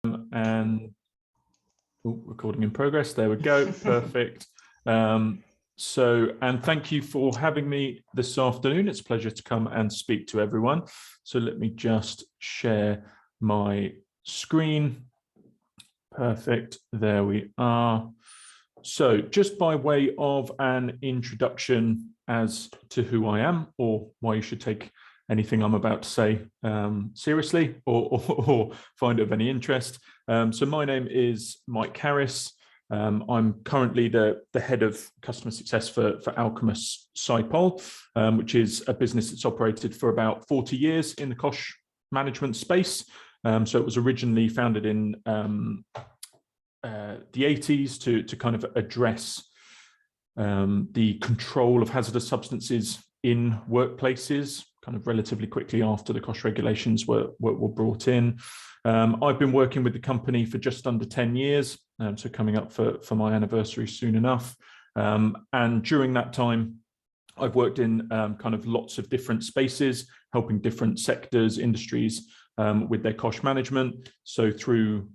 And recording in progress. There we go. Perfect. And thank you for having me this afternoon. It's a pleasure to come and speak to everyone. So let me just share my screen. Perfect. There we are. So just by way of an introduction as to who I am, or why you should take anything I'm about to say seriously or find it of any interest. So my name is Mike Harris. I'm currently the head of customer success for Alcumus Sypol, which is a business that's operated for about 40 years in the COSHH management space. So it was originally founded in the 80s to kind of address the control of hazardous substances in workplaces, kind of relatively quickly after the COSHH regulations were brought in. I've been working with the company for just under 10 years, so coming up for my anniversary soon enough. And during that time, I've worked in kind of lots of different spaces, helping different sectors, industries with their COSHH management. So through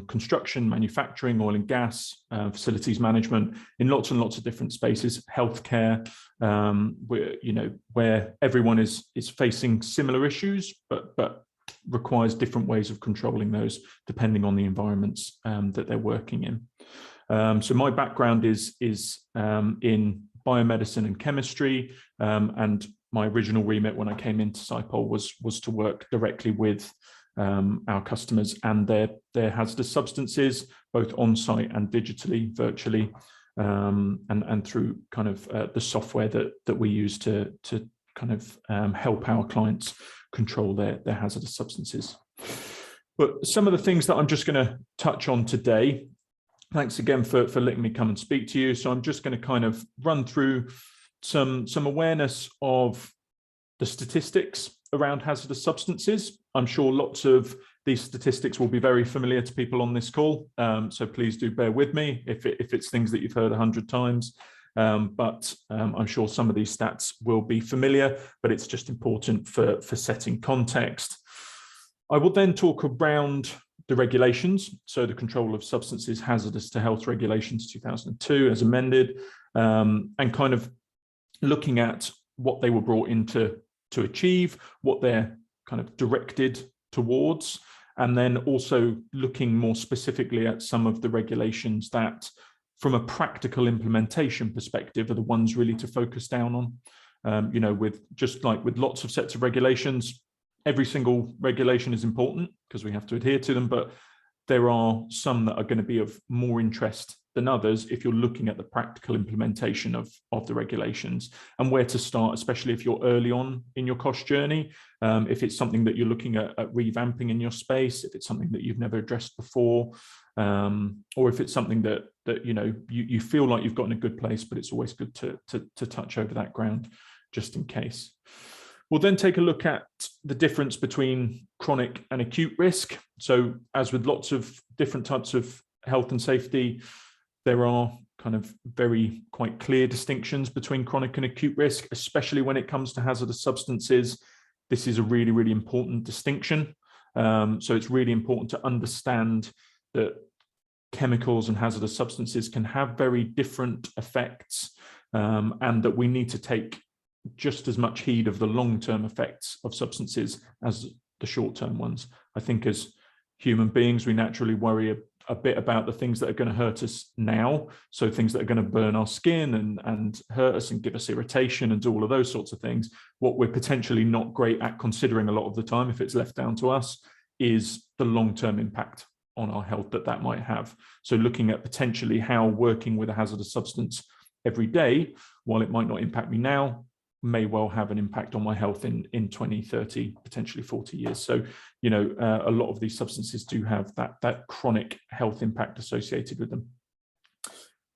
construction, manufacturing, oil and gas, facilities management, in lots and lots of different spaces, healthcare, where everyone is facing similar issues, but requires different ways of controlling those depending on the environments that they're working in. So my background is in biomedicine and chemistry, and my original remit when I came into Sypol was to work directly with our customers and their hazardous substances, both on-site and digitally, virtually, and through kind of the software that we use to kind of help our clients control their hazardous substances. But some of the things that I'm just going to touch on today, thanks again for letting me come and speak to you. So I'm just going to kind of run through some awareness of the statistics around hazardous substances. I'm sure lots of these statistics will be very familiar to people on this call. So please do bear with me if it's things that you've heard 100 times. But I'm sure some of these stats will be familiar, but it's just important for setting context. I will then talk around the regulations, so the Control of Substances Hazardous to Health Regulations 2002 as amended, and kind of looking at what they were brought in to achieve, what they're kind of directed towards, and then also looking more specifically at some of the regulations that from a practical implementation perspective are the ones really to focus down on. With just like with lots of sets of regulations, every single regulation is important because we have to adhere to them, but there are some that are going to be of more interest than others if you're looking at the practical implementation of the regulations and where to start, especially if you're early on in your COSHH journey. If it's something that you're looking at revamping in your space, if it's something that you've never addressed before, or if it's something that you feel like you've got in a good place, but it's always good to touch over that ground just in case. We'll then take a look at the difference between chronic and acute risk. So as with lots of different types of health and safety, there are kind of quite clear distinctions between chronic and acute risk, especially when it comes to hazardous substances. This is a really, really important distinction. So it's really important to understand that chemicals and hazardous substances can have very different effects, and that we need to take just as much heed of the long-term effects of substances as the short-term ones. I think as human beings, we naturally worry a bit about the things that are going to hurt us now. So things that are going to burn our skin and hurt us and give us irritation and do all of those sorts of things. What we're potentially not great at considering a lot of the time, if it's left down to us, is the long-term impact on our health that might have. So looking at potentially how working with a hazardous substance every day, while it might not impact me now, may well have an impact on my health in 20, 30, potentially 40 years. So, a lot of these substances do have that chronic health impact associated with them.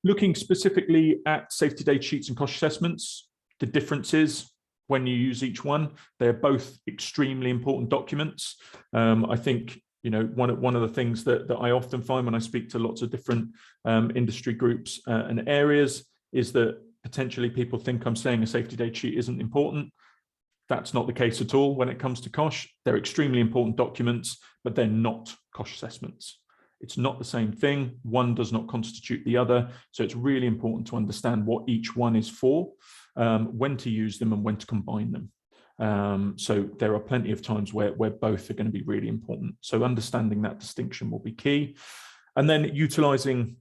Looking specifically at safety data sheets and COSHH assessments, the differences when you use each one, they're both extremely important documents. I think, one of the things that I often find when I speak to lots of different industry groups and areas is that potentially people think I'm saying a safety data sheet isn't important. That's not the case at all when it comes to COSHH. They're extremely important documents, but they're not COSHH assessments. It's not the same thing. One does not constitute the other. So it's really important to understand what each one is for, when to use them and when to combine them. So there are plenty of times where both are going to be really important. So understanding that distinction will be key. And then utilizing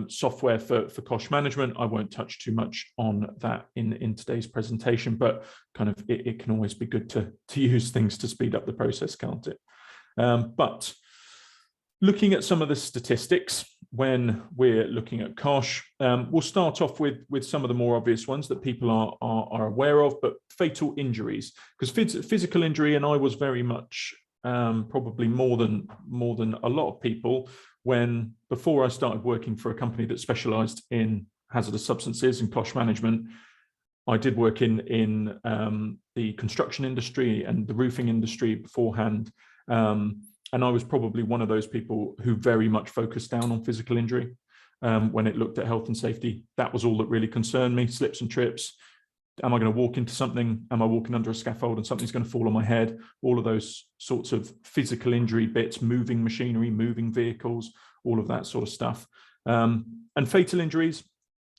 software for COSHH management. I won't touch too much on that in today's presentation, but kind of it can always be good to use things to speed up the process, can't it? But looking at some of the statistics when we're looking at COSHH, we'll start off with some of the more obvious ones that people are aware of, but fatal injuries, because physical injury, and I was very much probably more than a lot of people when before I started working for a company that specialized in hazardous substances and COSHH management. I did work in the construction industry and the roofing industry beforehand. And I was probably one of those people who very much focused down on physical injury when it looked at health and safety. That was all that really concerned me, slips and trips. Am I going to walk into something? Am I walking under a scaffold and something's going to fall on my head? All of those sorts of physical injury bits, moving machinery, moving vehicles, all of that sort of stuff. And fatal injuries,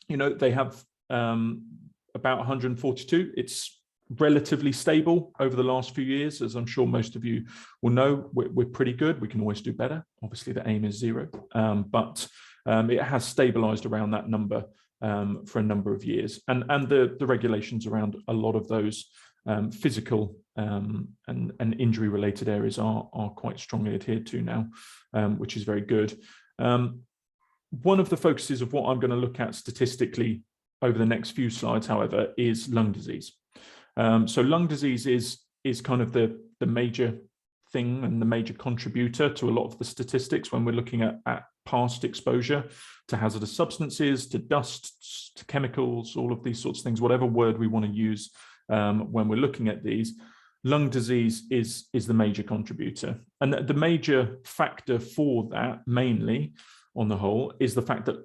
you know, they have about 142. It's relatively stable over the last few years, as I'm sure most of you will know. We're pretty good. We can always do better. Obviously, the aim is 0, but it has stabilized around that number for a number of years. And the regulations around a lot of those physical and injury-related areas are quite strongly adhered to now, which is very good. One of the focuses of what I'm going to look at statistically over the next few slides, however, is lung disease. So lung disease is kind of the major thing and the major contributor to a lot of the statistics when we're looking at past exposure to hazardous substances, to dust, to chemicals, all of these sorts of things, whatever word we want to use when we're looking at these. Lung disease is the major contributor. And the major factor for that, mainly on the whole, is the fact that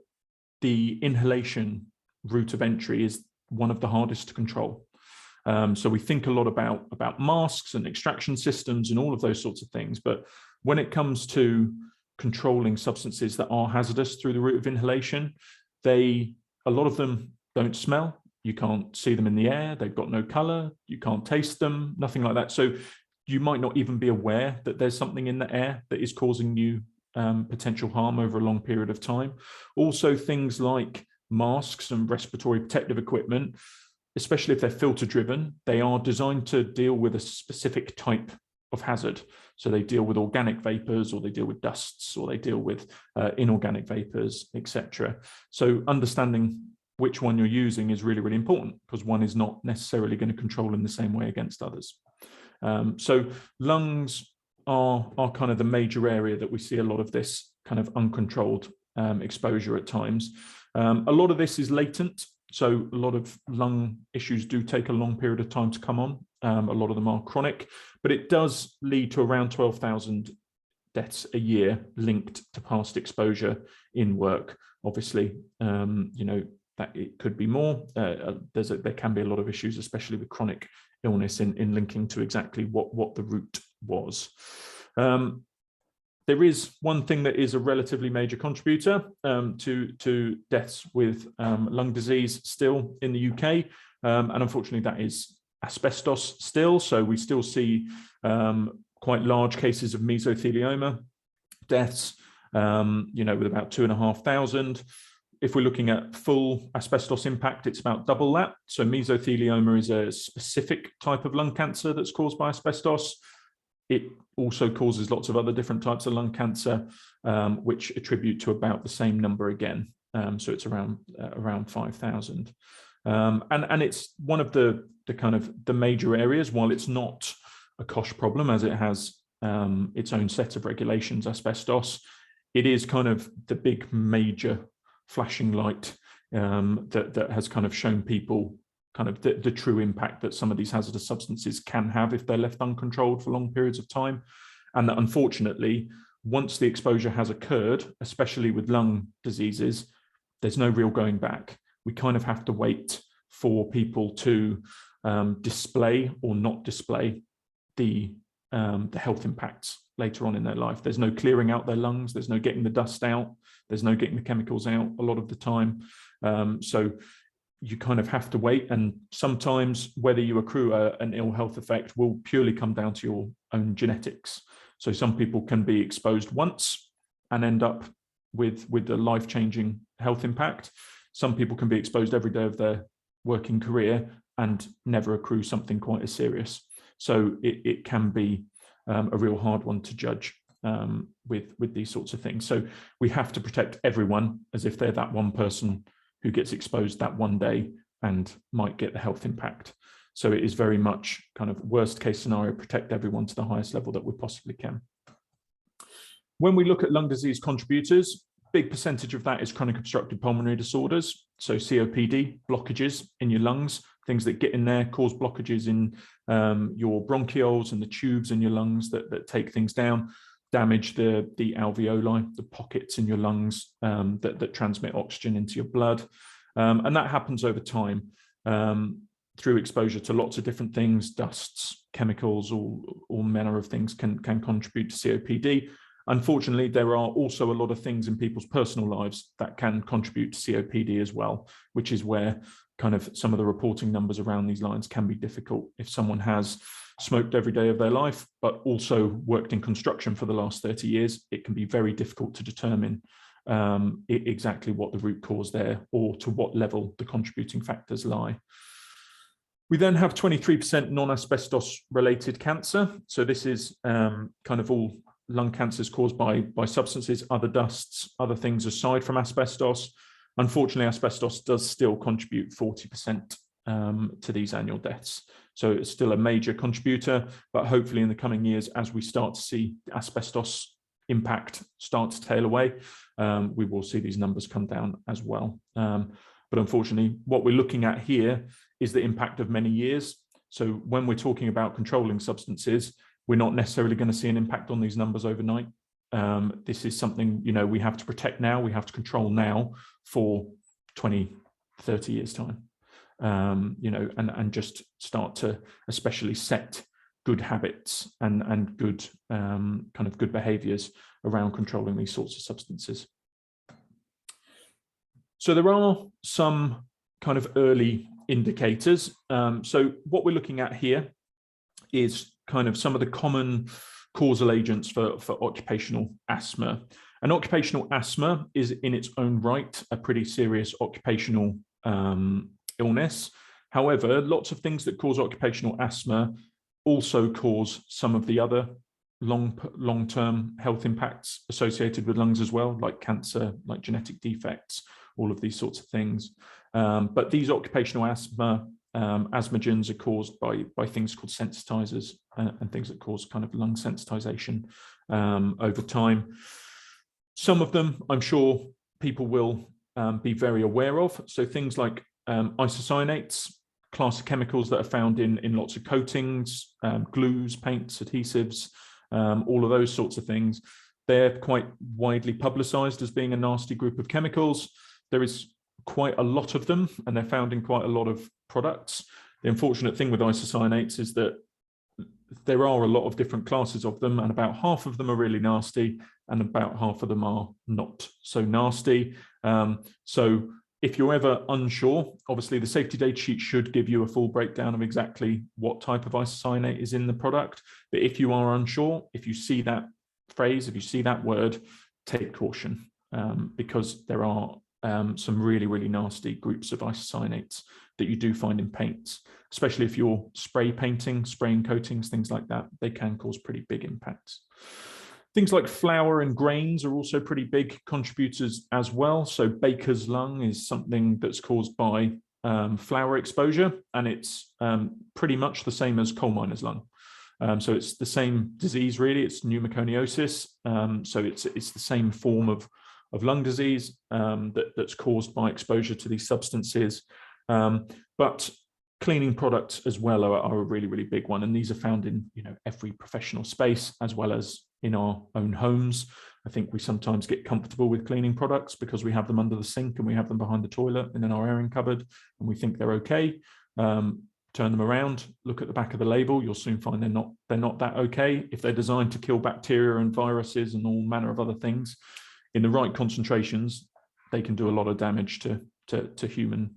the inhalation route of entry is one of the hardest to control. So we think a lot about masks and extraction systems and all of those sorts of things. But when it comes to controlling substances that are hazardous through the route of inhalation, a lot of them don't smell. You can't see them in the air. They've got no color. You can't taste them, nothing like that. So you might not even be aware that there's something in the air that is causing you potential harm over a long period of time. Also, things like masks and respiratory protective equipment, especially if they're filter driven, they are designed to deal with a specific type of hazard. So they deal with organic vapors, or they deal with dusts, or they deal with inorganic vapors, etc. So understanding which one you're using is really, really important, because one is not necessarily going to control in the same way against others. So lungs are kind of the major area that we see a lot of this kind of uncontrolled exposure at times. A lot of this is latent. So a lot of lung issues do take a long period of time to come on. A lot of them are chronic, but it does lead to around 12,000 deaths a year linked to past exposure in work. Obviously, you know, that it could be more. There can be a lot of issues, especially with chronic illness in linking to exactly what the route was. There is one thing that is a relatively major contributor to deaths with lung disease still in the UK, and unfortunately that is asbestos still. So we still see quite large cases of mesothelioma deaths, you know, with about 2,500. If we're looking at full asbestos impact, it's about double that. So mesothelioma is a specific type of lung cancer that's caused by asbestos. It also causes lots of other different types of lung cancer, which attribute to about the same number again. So it's around 5,000. And it's one of the kind of the major areas, while it's not a COSHH problem, as it has its own set of regulations, asbestos, it is kind of the big major flashing light that has kind of shown people kind of the true impact that some of these hazardous substances can have if they're left uncontrolled for long periods of time. And that unfortunately, once the exposure has occurred, especially with lung diseases, there's no real going back. We kind of have to wait for people to display or not display the health impacts later on in their life. There's no clearing out their lungs. There's no getting the dust out. There's no getting the chemicals out a lot of the time. So you kind of have to wait. And sometimes whether you accrue an ill health effect will purely come down to your own genetics. So some people can be exposed once and end up with a life-changing health impact. Some people can be exposed every day of their working career and never accrue something quite as serious. So it can be a real hard one to judge with these sorts of things. So we have to protect everyone as if they're that one person who gets exposed that one day and might get the health impact. So it is very much kind of worst case scenario, protect everyone to the highest level that we possibly can. When we look at lung disease contributors, big percentage of that is chronic obstructive pulmonary disorders. So COPD, blockages in your lungs, things that get in there, cause blockages in your bronchioles and the tubes in your lungs that take things down, damage the alveoli, the pockets in your lungs that transmit oxygen into your blood. And that happens over time through exposure to lots of different things, dusts, chemicals, all manner of things can contribute to COPD. Unfortunately, there are also a lot of things in people's personal lives that can contribute to COPD as well, which is where kind of some of the reporting numbers around these lines can be difficult. If someone has smoked every day of their life, but also worked in construction for the last 30 years, it can be very difficult to determine exactly what the root cause there or to what level the contributing factors lie. We then have 23% non-asbestos related cancer. So this is kind of all lung cancers caused by substances, other dusts, other things aside from asbestos. Unfortunately, asbestos does still contribute 40% to these annual deaths. So it's still a major contributor, but hopefully in the coming years, as we start to see asbestos impact start to tail away, we will see these numbers come down as well. But unfortunately, what we're looking at here is the impact of many years. So when we're talking about controlling substances, we're not necessarily going to see an impact on these numbers overnight. This is something, we have to protect now, we have to control now for 20, 30 years time, and just start to especially set good habits and good kind of good behaviors around controlling these sorts of substances. So there are some kind of early indicators. So what we're looking at here is kind of some of the common causal agents for occupational asthma. And occupational asthma is in its own right a pretty serious occupational illness. However, lots of things that cause occupational asthma also cause some of the other long-term health impacts associated with lungs as well, like cancer, like genetic defects, all of these sorts of things. But these occupational asthma asthmagens are caused by things called sensitizers and things that cause kind of lung sensitization over time. Some of them, I'm sure people will be very aware of. So things like isocyanates, class of chemicals that are found in lots of coatings, glues, paints, adhesives, all of those sorts of things. They're quite widely publicized as being a nasty group of chemicals. There is quite a lot of them, and they're found in quite a lot of products. The unfortunate thing with isocyanates is that there are a lot of different classes of them, and about half of them are really nasty, and about half of them are not so nasty. So if you're ever unsure, obviously the safety data sheet should give you a full breakdown of exactly what type of isocyanate is in the product. But if you are unsure, if you see that phrase, if you see that word, take caution, because there are some really, really nasty groups of isocyanates that you do find in paints, especially if you're spray painting, spraying coatings, things like that. They can cause pretty big impacts. Things like flour and grains are also pretty big contributors as well. So baker's lung is something that's caused by flour exposure, and it's pretty much the same as coal miner's lung. So it's the same disease, really. It's pneumoconiosis. So it's the same form of lung disease that's caused by exposure to these substances. But cleaning products as well are a really, really big one. And these are found in every professional space as well as in our own homes. I think we sometimes get comfortable with cleaning products because we have them under the sink and we have them behind the toilet and in our airing cupboard, and we think they're okay. turn them around, look at the back of the label, you'll soon find they're not that okay. If they're designed to kill bacteria and viruses and all manner of other things in the right concentrations, they can do a lot of damage to human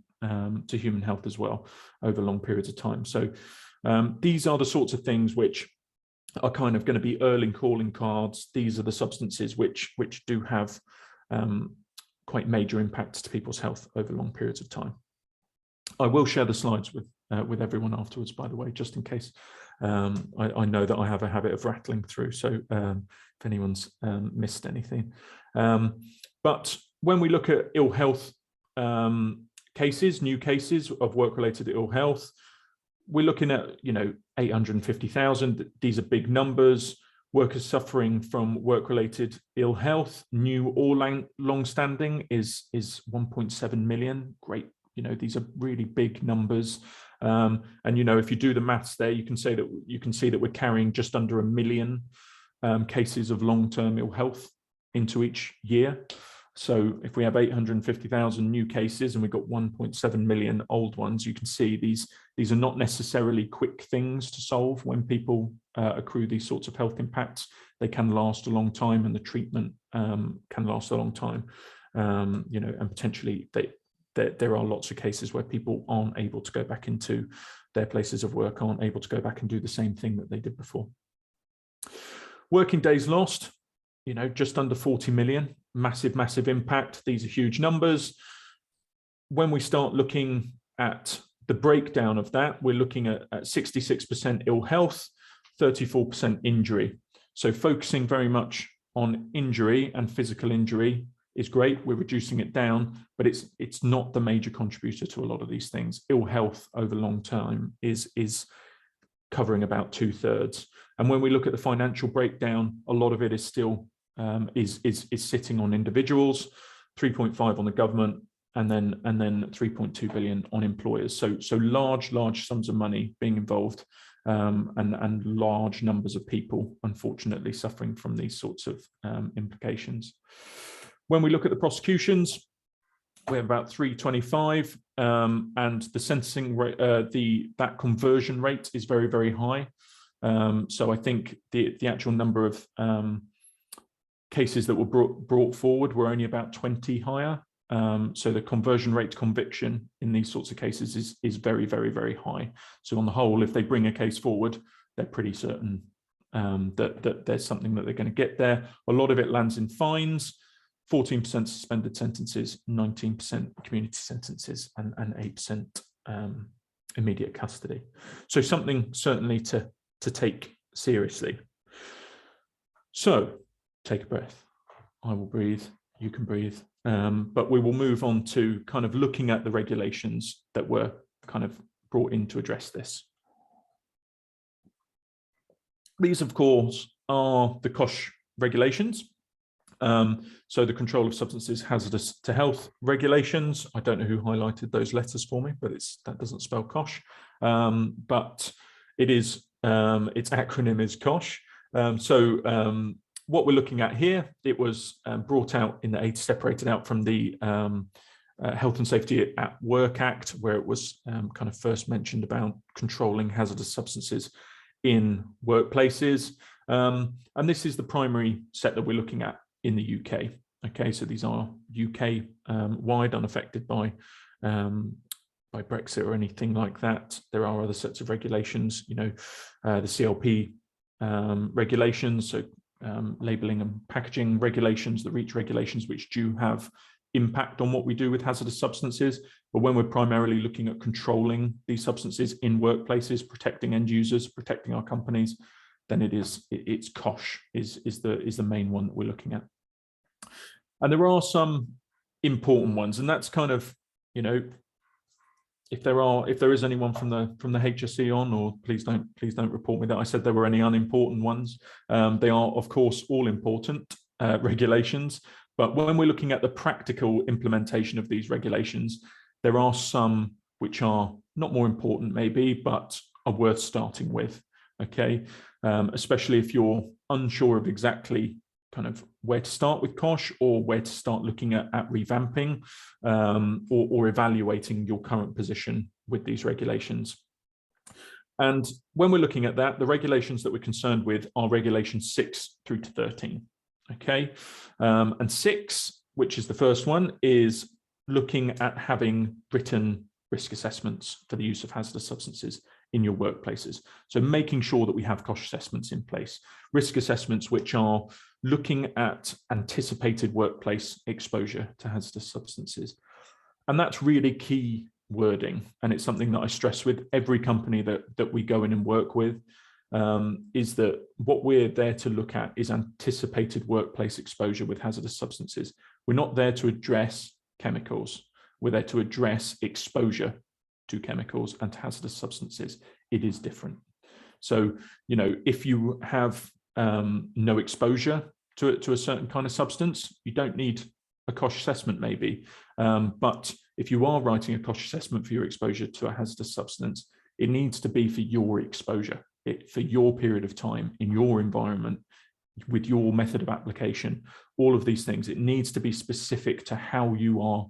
health as well over long periods of time. So these are the sorts of things which are kind of going to be early calling cards. These are the substances which do have quite major impacts to people's health over long periods of time. I will share the slides with everyone afterwards, by the way, just in case. I know that I have a habit of rattling through, so if anyone's missed anything. But when we look at ill health cases, new cases of work-related ill health, we're looking at 850,000. These are big numbers. Workers suffering from work-related ill health, new or long-standing, is 1.7 million. Great. These are really big numbers. And if you do the maths there, you can see that we're carrying just under 1 million cases of long-term ill health into each year. So if we have 850,000 new cases and we've got 1.7 million old ones, you can see these are not necessarily quick things to solve. When people accrue these sorts of health impacts, they can last a long time, and the treatment can last a long time. And potentially there are lots of cases where people aren't able to go back into their places of work, aren't able to go back and do the same thing that they did before. Working days lost, just under 40 million, massive impact. These are huge numbers. When we start looking at the breakdown of that, we're looking at 66% ill health, 34% injury. So focusing very much on injury and physical injury is great. We're reducing it down, but it's not the major contributor to a lot of these things. Ill health over long term is covering about 2/3. And when we look at the financial breakdown, a lot of it is still is sitting on individuals, 3.5 on the government, and then 3.2 billion on employers. So large sums of money being involved, and large numbers of people, unfortunately, suffering from these sorts of implications. When we look at the prosecutions, we have about 325, and the sentencing rate, that conversion rate is very high. So I think the actual number of cases that were brought forward were only about 20 higher. So the conversion rate to conviction in these sorts of cases is very high. So on the whole, if they bring a case forward, they're pretty certain that there's something that they're going to get there. A lot of it lands in fines, 14% suspended sentences, 19% community sentences, and 8% immediate custody. So something certainly to take seriously. So take a breath. I will breathe, you can breathe. But we will move on to kind of looking at the regulations that were kind of brought in to address this. These, of course, are the COSHH regulations. So the Control of Substances Hazardous to Health regulations. I don't know who highlighted those letters for me, but that doesn't spell COSHH. But it is, its acronym is COSHH. What we're looking at here, it was brought out in the separated out from the Health and Safety at Work Act, where it was kind of first mentioned about controlling hazardous substances in workplaces. And this is the primary set that we're looking at in the UK. Okay, so these are UK wide, unaffected by Brexit or anything like that. There are other sets of regulations, the CLP regulations, so labeling and packaging regulations, the REACH regulations, which do have impact on what we do with hazardous substances. But when we're primarily looking at controlling these substances in workplaces, protecting end users, protecting our companies, then it's COSHH is the main one that we're looking at. And there are some important ones, and that's kind of, if there is anyone from the HSE on, or please don't report me that I said there were any unimportant ones. They are, of course, all important regulations, but when we're looking at the practical implementation of these regulations, there are some which are not more important maybe, but are worth starting with. Okay, especially if you're unsure of exactly kind of where to start with COSHH, or where to start looking at revamping or evaluating your current position with these regulations. And when we're looking at that, the regulations that we're concerned with are regulations 6 through to 13. Okay, and 6, which is the first one, is looking at having written risk assessments for the use of hazardous substances in your workplaces. So making sure that we have COSHH assessments in place, risk assessments which are looking at anticipated workplace exposure to hazardous substances. And that's really key wording. And it's something that I stress with every company that we go in and work with, is that what we're there to look at is anticipated workplace exposure with hazardous substances. We're not there to address chemicals. We're there to address exposure to chemicals and to hazardous substances. It is different. So, you know, if you have no exposure to a certain kind of substance, you don't need a COSHH assessment maybe. But if you are writing a COSHH assessment for your exposure to a hazardous substance, it needs to be for your exposure, for your period of time, in your environment, with your method of application, all of these things. It needs to be specific to how you are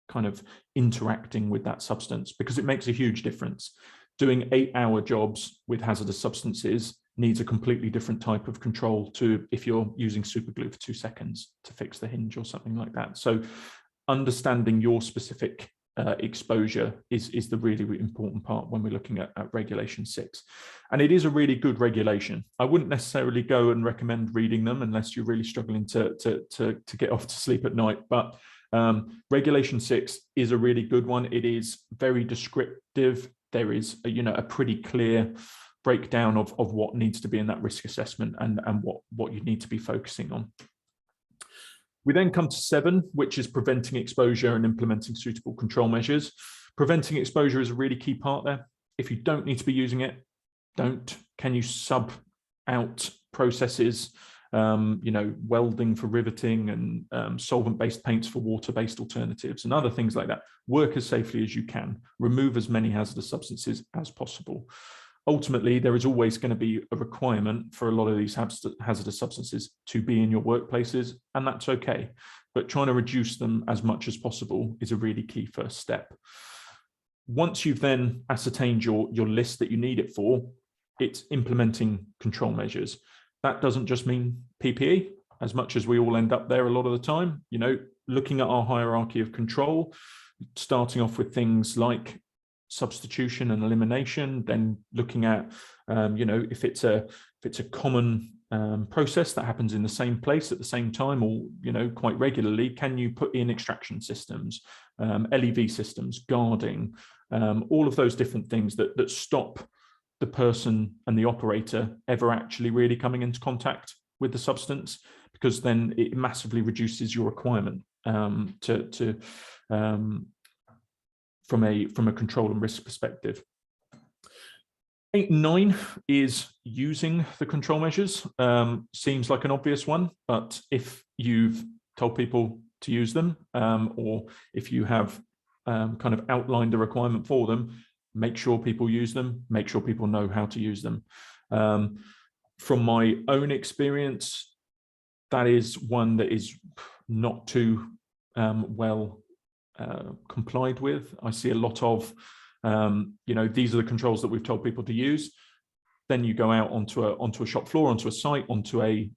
kind of interacting with that substance, because it makes a huge difference. Doing 8-hour jobs with hazardous substances needs a completely different type of control to if you're using super glue for 2 seconds to fix the hinge or something like that. So understanding your specific exposure is the really important part when we're looking at regulation 6. And it is a really good regulation. I wouldn't necessarily go and recommend reading them unless you're really struggling to get off to sleep at night. But regulation 6 is a really good one. It is very descriptive. There is a pretty clear breakdown of what needs to be in that risk assessment and what you need to be focusing on. We then come to 7, which is preventing exposure and implementing suitable control measures. Preventing exposure is a really key part there. If you don't need to be using it, don't. Can you sub out processes, welding for riveting and solvent-based paints for water-based alternatives and other things like that? Work as safely as you can. Remove as many hazardous substances as possible. Ultimately, there is always going to be a requirement for a lot of these hazardous substances to be in your workplaces, and that's okay. But trying to reduce them as much as possible is a really key first step. Once you've then ascertained your list that you need it for, it's implementing control measures. That doesn't just mean PPE, as much as we all end up there a lot of the time. Looking at our hierarchy of control, starting off with things like substitution and elimination, then looking at if it's a common process that happens in the same place at the same time or quite regularly, can you put in extraction systems, LEV systems, guarding, all of those different things that stop the person and the operator ever actually really coming into contact with the substance, because then it massively reduces your requirement from a control and risk perspective. 8 and 9 is using the control measures. Seems like an obvious one, but if you've told people to use them, or if you have kind of outlined a requirement for them, make sure people use them, make sure people know how to use them. From my own experience, that is one that is not too well complied with. I see a lot of, these are the controls that we've told people to use. Then you go out onto a shop floor, onto a site, onto a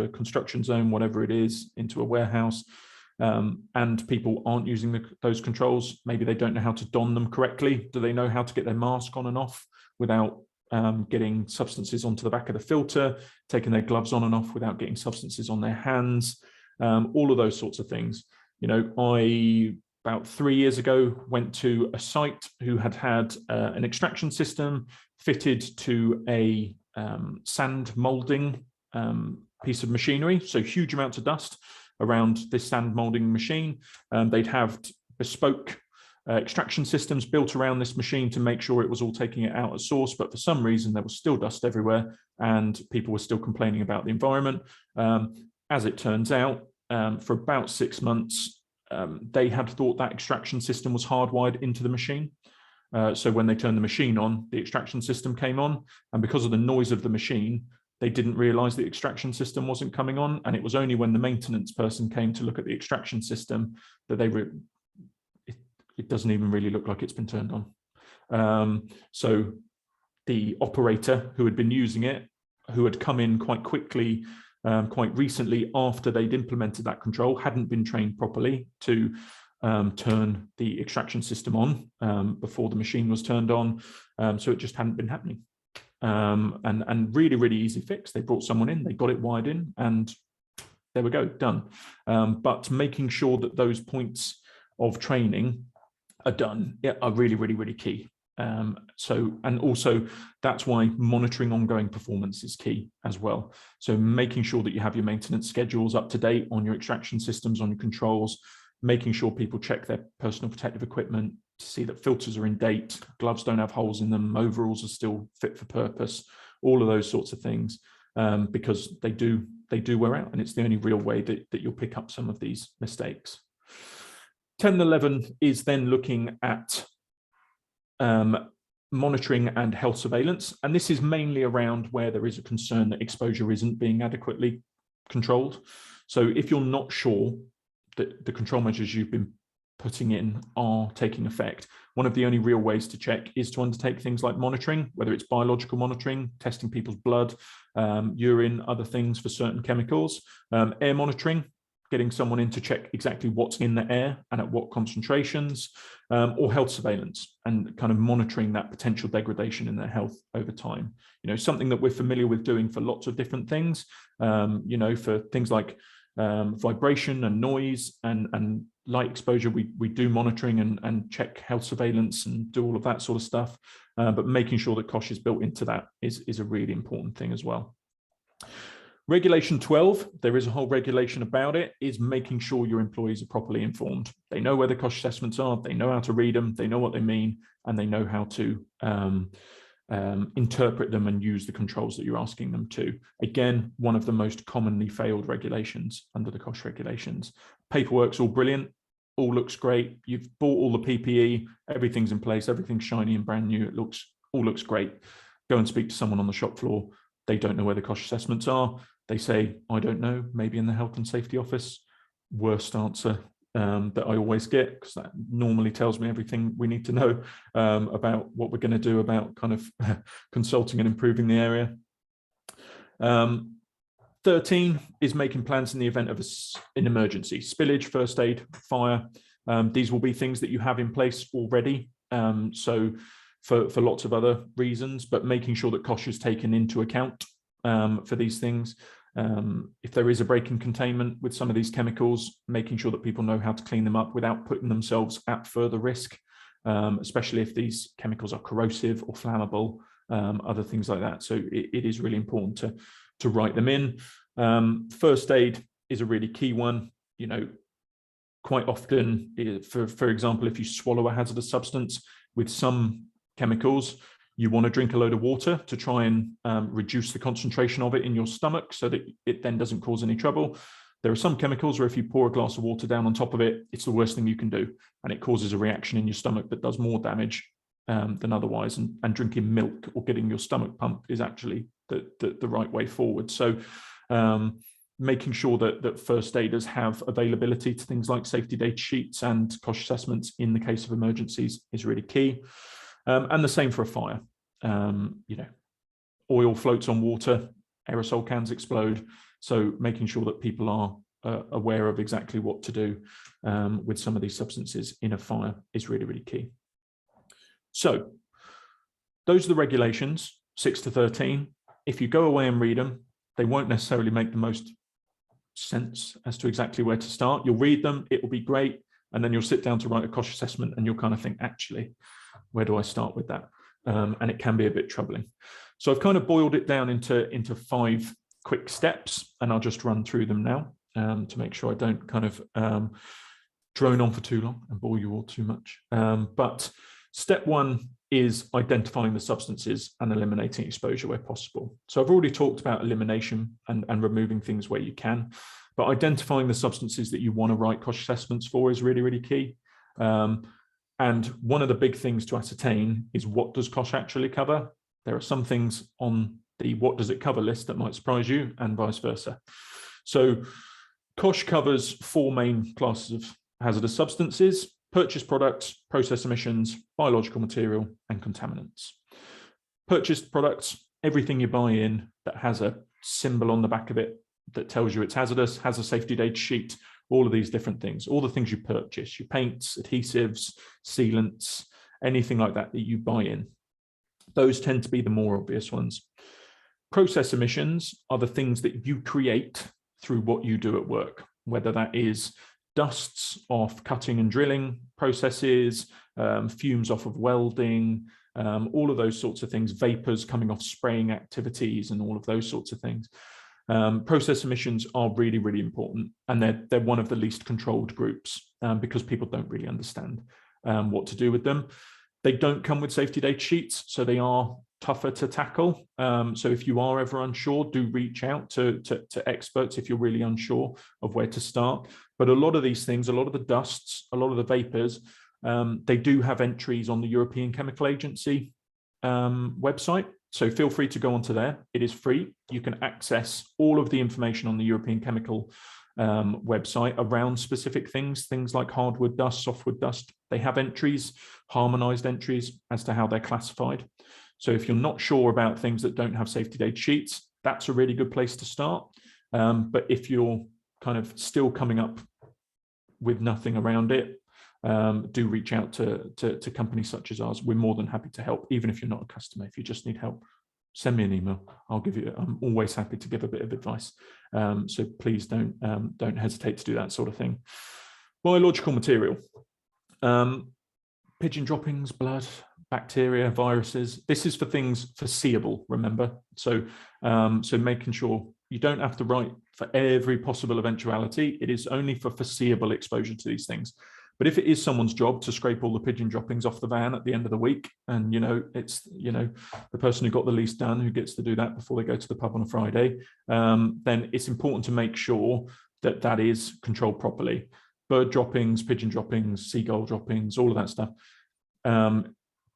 construction zone, whatever it is, into a warehouse, and people aren't using those controls. Maybe they don't know how to don them correctly. Do they know how to get their mask on and off without getting substances onto the back of the filter, taking their gloves on and off without getting substances on their hands, all of those sorts of things. I, about 3 years ago, went to a site who had an extraction system fitted to a sand molding piece of machinery. So huge amounts of dust around this sand molding machine. They'd have bespoke extraction systems built around this machine to make sure it was all taking it out at source, but for some reason there was still dust everywhere and people were still complaining about the environment. As it turns out, for about 6 months, they had thought that extraction system was hardwired into the machine. So when they turned the machine on, the extraction system came on, and because of the noise of the machine, they didn't realize the extraction system wasn't coming on. And it was only when the maintenance person came to look at the extraction system that it doesn't even really look like it's been turned on. So the operator who had been using it, who had come in quite quickly, quite recently after they'd implemented that control, hadn't been trained properly to turn the extraction system on before the machine was turned on. So it just hadn't been happening. And really, really easy fix. They brought someone in, they got it wired in, and there we go, done. But making sure that those points of training are done are really, really, really key. And also that's why monitoring ongoing performance is key as well. So making sure that you have your maintenance schedules up to date on your extraction systems, on your controls, making sure people check their personal protective equipment to see that filters are in date, gloves don't have holes in them, overalls are still fit for purpose, all of those sorts of things, because they do wear out, and it's the only real way that you'll pick up some of these mistakes. 10 and 11 is then looking at monitoring and health surveillance. And this is mainly around where there is a concern that exposure isn't being adequately controlled. So if you're not sure that the control measures you've been putting in are taking effect, one of the only real ways to check is to undertake things like monitoring, whether it's biological monitoring, testing people's blood, urine, other things for certain chemicals, air monitoring, getting someone in to check exactly what's in the air and at what concentrations, or health surveillance and kind of monitoring that potential degradation in their health over time. You know, something that we're familiar with doing for lots of different things, you know, for things like vibration and noise and light exposure, we do monitoring and check health surveillance and do all of that sort of stuff. But making sure that COSHH is built into that is a really important thing as well. Regulation 12, there is a whole regulation about it, is making sure your employees are properly informed. They know where the COSHH assessments are, they know how to read them, they know what they mean, and they know how to interpret them and use the controls that you're asking them to. Again, one of the most commonly failed regulations under the COSHH regulations. Paperwork's all brilliant, all looks great. You've bought all the PPE, everything's in place, everything's shiny and brand new. It all looks great. Go and speak to someone on the shop floor. They don't know where the COSHH assessments are. They say, I don't know, maybe in the health and safety office. Worst answer that I always get, because that normally tells me everything we need to know about what we're going to do about kind of consulting and improving the area. 13 is making plans in the event of an emergency, spillage, first aid, fire. These will be things that you have in place already. So for lots of other reasons, but making sure that COSHH is taken into account for these things. If there is a break in containment with some of these chemicals, making sure that people know how to clean them up without putting themselves at further risk, especially if these chemicals are corrosive or flammable, other things like that. So it is really important to write them in. First aid is a really key one. You know, quite often, for example, if you swallow a hazardous substance with some chemicals, you want to drink a load of water to try and reduce the concentration of it in your stomach so that it then doesn't cause any trouble. There are some chemicals where if you pour a glass of water down on top of it, it's the worst thing you can do. And it causes a reaction in your stomach that does more damage than otherwise. And drinking milk or getting your stomach pumped is actually the right way forward. So making sure that first aiders have availability to things like safety data sheets and COSHH assessments in the case of emergencies is really key. And the same for a fire. You know, oil floats on water, aerosol cans explode. So making sure that people are aware of exactly what to do with some of these substances in a fire is really, really key. So those are the regulations, 6 to 13. If you go away and read them, they won't necessarily make the most sense as to exactly where to start. You'll read them, it will be great. And then you'll sit down to write a COSHH assessment and you'll kind of think, actually, where do I start with that? And it can be a bit troubling. So I've kind of boiled it down into 5 quick steps, and I'll just run through them now to make sure I don't kind of drone on for too long and bore you all too much. But step 1 is identifying the substances and eliminating exposure where possible. So I've already talked about elimination and removing things where you can, but identifying the substances that you want to write COSHH assessments for is really, really key. And one of the big things to ascertain is, what does COSHH actually cover? There are some things on the what does it cover list that might surprise you, and vice versa. So COSHH covers 4 main classes of hazardous substances. purchased products, process emissions, biological material, and contaminants. Purchased products, everything you buy in that has a symbol on the back of it that tells you it's hazardous, has a safety data sheet, all of these different things, all the things you purchase, your paints, adhesives, sealants, anything like that that you buy in. Those tend to be the more obvious ones. Process emissions are the things that you create through what you do at work, whether that is dusts off cutting and drilling processes, fumes off of welding, all of those sorts of things, vapors coming off spraying activities and all of those sorts of things. Process emissions are really, really important, and they're one of the least controlled groups because people don't really understand what to do with them. They don't come with safety data sheets, so they are tougher to tackle. So if you are ever unsure, do reach out to experts if you're really unsure of where to start. But a lot of these things, a lot of the dusts, a lot of the vapors, they do have entries on the European Chemical Agency website. So feel free to go onto there. It is free. You can access all of the information on the European Chemical website around specific things like hardwood dust, softwood dust. They have entries, harmonized entries as to how they're classified. So if you're not sure about things that don't have safety data sheets, that's a really good place to start. But if you're kind of still coming up with nothing around it, do reach out to companies such as ours. We're more than happy to help, even if you're not a customer. If you just need help, send me an email. I'm always happy to give a bit of advice. So please don't hesitate to do that sort of thing. Biological material, pigeon droppings, blood, bacteria, viruses. This is for things foreseeable, remember? So making sure you don't have to write for every possible eventuality. It is only for foreseeable exposure to these things. But if it is someone's job to scrape all the pigeon droppings off the van at the end of the week, and it's the person who got the least done who gets to do that before they go to the pub on a Friday, then it's important to make sure that that is controlled properly. Bird droppings, pigeon droppings, seagull droppings, all of that stuff.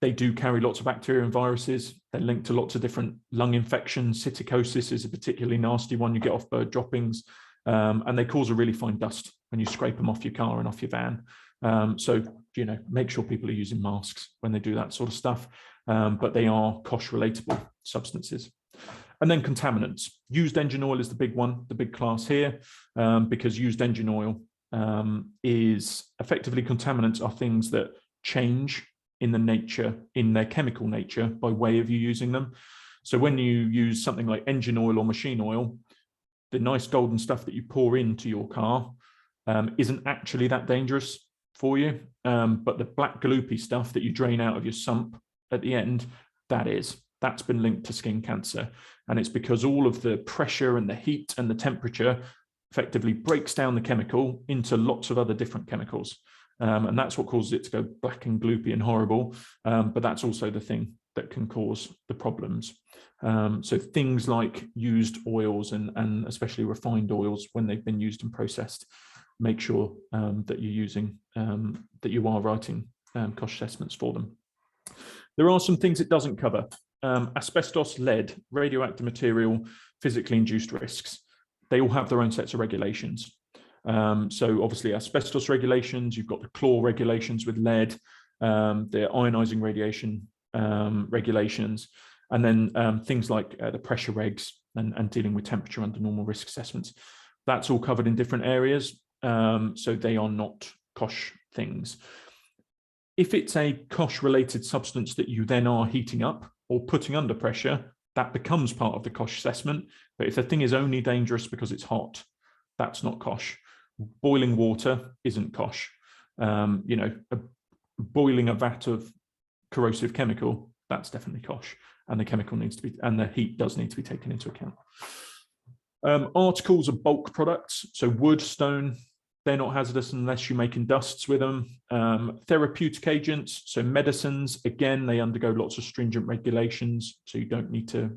They do carry lots of bacteria and viruses. They're linked to lots of different lung infections. Psittacosis is a particularly nasty one you get off bird droppings, and they cause a really fine dust when you scrape them off your car and off your van. So make sure people are using masks when they do that sort of stuff, but they are COSHH relatable substances. And then contaminants. Used engine oil is the big one, the big class here, because used engine oil is effectively, contaminants are things that change in their chemical nature by way of you using them. So when you use something like engine oil or machine oil, the nice golden stuff that you pour into your car isn't actually that dangerous for you, but the black gloopy stuff that you drain out of your sump at the end, that's been linked to skin cancer. And it's because all of the pressure and the heat and the temperature effectively breaks down the chemical into lots of other different chemicals. And that's what causes it to go black and gloopy and horrible. But that's also the thing that can cause the problems. So things like used oils and especially refined oils, when they've been used and processed, make sure that you are writing COSHH assessments for them. There are some things it doesn't cover. Asbestos, lead, radioactive material, physically induced risks. They all have their own sets of regulations. So obviously asbestos regulations, you've got the chlor regulations with lead, the ionizing radiation regulations, and then things like the pressure regs and dealing with temperature under normal risk assessments. That's all covered in different areas. So they are not COSHH things. If it's a COSHH related substance that you then are heating up or putting under pressure, that becomes part of the COSHH assessment. But if the thing is only dangerous because it's hot, that's not COSHH. Boiling water isn't COSHH. Boiling a vat of corrosive chemical, that's definitely COSHH, and the chemical needs to be, and the heat does need to be taken into account. Articles of bulk products, so wood, stone, they're not hazardous unless you're making dusts with them. Therapeutic agents, so medicines, again, they undergo lots of stringent regulations, so you don't need to